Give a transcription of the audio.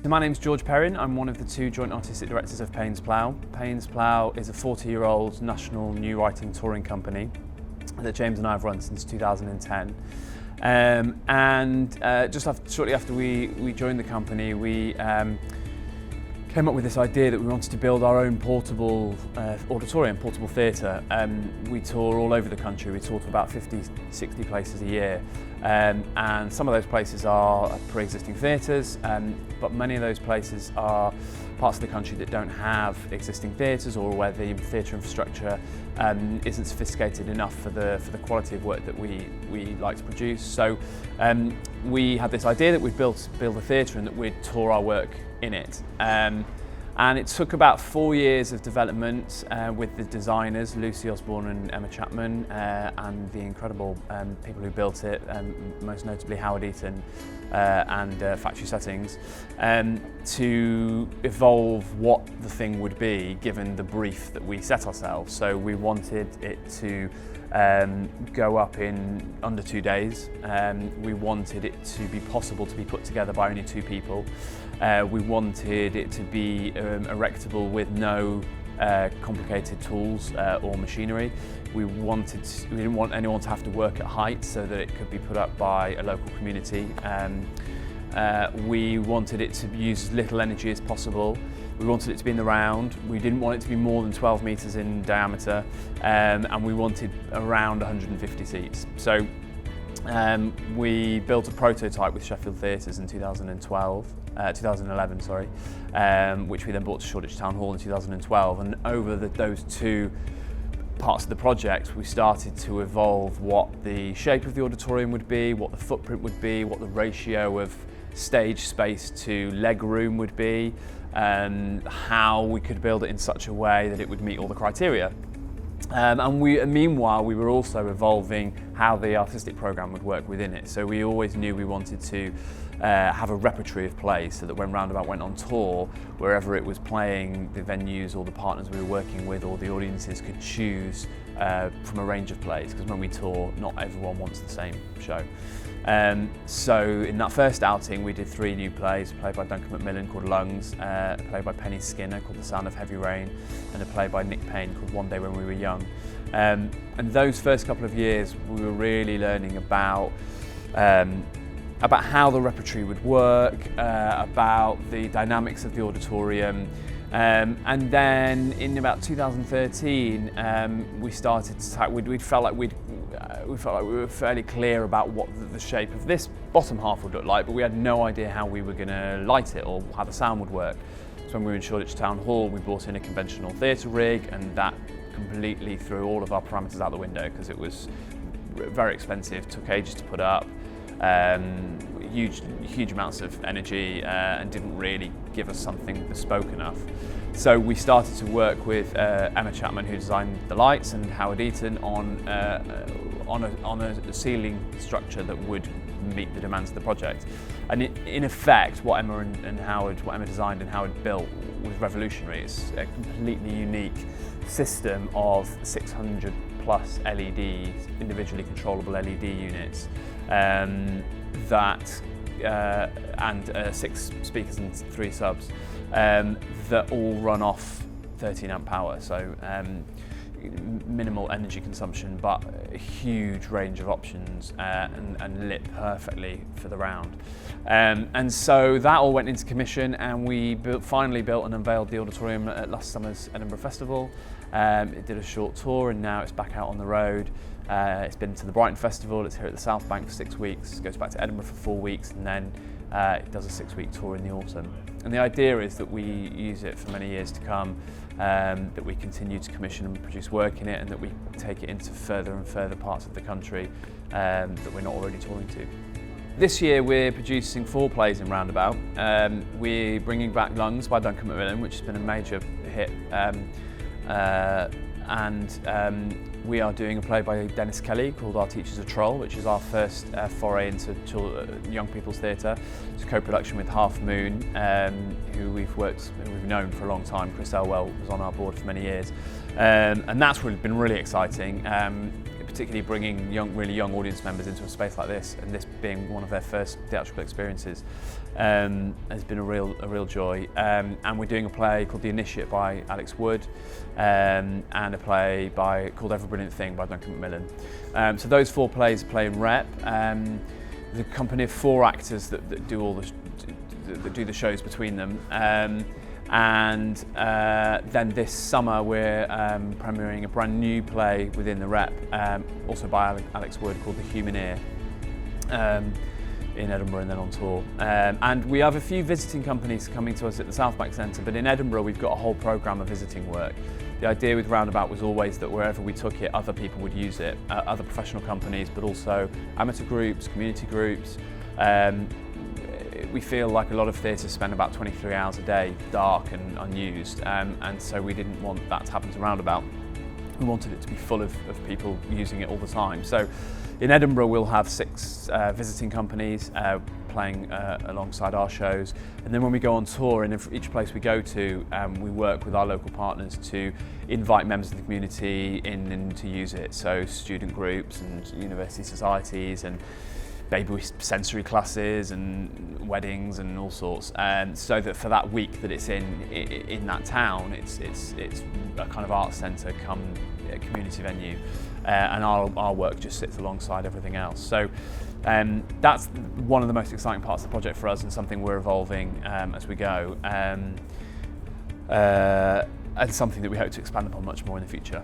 My name's George Perrin. I'm one of the two joint artistic directors of Paines Plough. Paines Plough is a 40-year-old national new writing touring company that James and I have run since 2010. Shortly after we joined the company, we came up with this idea that we wanted to build our own portable auditorium, portable theatre. We tour all over the country. We tour to about 50, 60 places a year. And some of those places are pre-existing theatres, but many of those places are parts of the country that don't have existing theatres, or where the theatre infrastructure isn't sophisticated enough for the quality of work that we like to produce. So we had this idea that we'd build a theatre and that we'd tour our work in it. And it took about 4 years of development with the designers, Lucy Osborne and Emma Chapman, and the incredible people who built it, most notably Howard Eaton and Factory Settings, to evolve what the thing would be given the brief that we set ourselves. So we wanted it to go up in under 2 days. We wanted it to be possible to be put together by only 2 people. We wanted it to be erectable with no complicated tools or machinery. We didn't want anyone to have to work at height, so that it could be put up by a local community. We wanted it to use as little energy as possible. We wanted it to be in the round. We didn't want it to be more than 12 metres in diameter, and we wanted around 150 seats. So we built a prototype with Sheffield Theatres in 2011, which we then brought to Shoreditch Town Hall in 2012. And over those 2 parts of the project, we started to evolve what the shape of the auditorium would be, what the footprint would be, what the ratio of stage space to leg room would be, and how we could build it in such a way that it would meet all the criteria. And meanwhile, we were also evolving how the artistic programme would work within it. So we always knew we wanted to have a repertoire of plays, so that when Roundabout went on tour, wherever it was playing, the venues or the partners we were working with or the audiences could choose from a range of plays, because when we tour, not everyone wants the same show. So in that first outing, we did 3 new plays: a play by Duncan Macmillan called Lungs, a play by Penny Skinner called The Sound of Heavy Rain, and a play by Nick Payne called One Day When We Were Young. And those first couple of years, we were really learning about how the repertoire would work, about the dynamics of the auditorium. And then in about 2013, we started to we felt like we were fairly clear about what the shape of this bottom half would look like, but we had no idea how we were going to light it or how the sound would work. So when we were in Shoreditch Town Hall, we brought in a conventional theatre rig, and that completely threw all of our parameters out the window, because it was very expensive, took ages to put up, huge amounts of energy, and didn't really give us something bespoke enough. So we started to work with Emma Chapman, who designed the lights, and Howard Eaton on a ceiling structure that would meet the demands of the project. And in effect, what Emma designed and Howard built was revolutionary. It's a completely unique system of 600 plus LEDs, individually controllable LED units, and 6 speakers and 3 subs that all run off 13 amp power. So minimal energy consumption, but a huge range of options, and lit perfectly for the round. And so that all went into commission, and we finally built and unveiled the auditorium at last summer's Edinburgh Festival. It did a short tour, and now it's back out on the road. It's been to the Brighton Festival, it's here at the Southbank for 6 weeks, goes back to Edinburgh for 4 weeks, and then it does a 6-week tour in the autumn. And the idea is that we use it for many years to come, that we continue to commission and produce work in it, and that we take it into further and further parts of the country that we're not already touring to. This year we're producing 4 plays in Roundabout. We're bringing back Lungs by Duncan Macmillan, which has been a major hit. We are doing a play by Dennis Kelly called Our Teacher's a Troll, which is our first foray into young people's theatre. It's a co-production with Half Moon, who we've known for a long time. Chris Elwell was on our board for many years, and that's been really exciting. particularly bringing really young audience members into a space like this, and this being one of their first theatrical experiences, has been a real joy. And we're doing a play called The Initiate by Alex Wood, and a play called Every Brilliant Thing by Duncan Macmillan. So those 4 plays play in Rep. The company of 4 actors that do the shows between them. And then this summer we're premiering a brand new play within the Rep, also by Alex Wood, called The Human Ear, in Edinburgh and then on tour. And we have a few visiting companies coming to us at the Southbank Centre, but in Edinburgh we've got a whole programme of visiting work. The idea with Roundabout was always that wherever we took it, other people would use it, other professional companies, but also amateur groups, community groups. We feel like a lot of theatres spend about 23 hours a day dark and unused, and so we didn't want that to happen to Roundabout. We wanted it to be full of people using it all the time. So in Edinburgh we'll have 6 visiting companies playing alongside our shows, and then when we go on tour, in each place we go to, we work with our local partners to invite members of the community in to use it, so student groups and university societies and baby sensory classes and weddings and all sorts, so that for that week that it's in that town, it's a kind of art centre come a community venue, and our work just sits alongside everything else. So that's one of the most exciting parts of the project for us, and something we're evolving as we go, and something that we hope to expand upon much more in the future.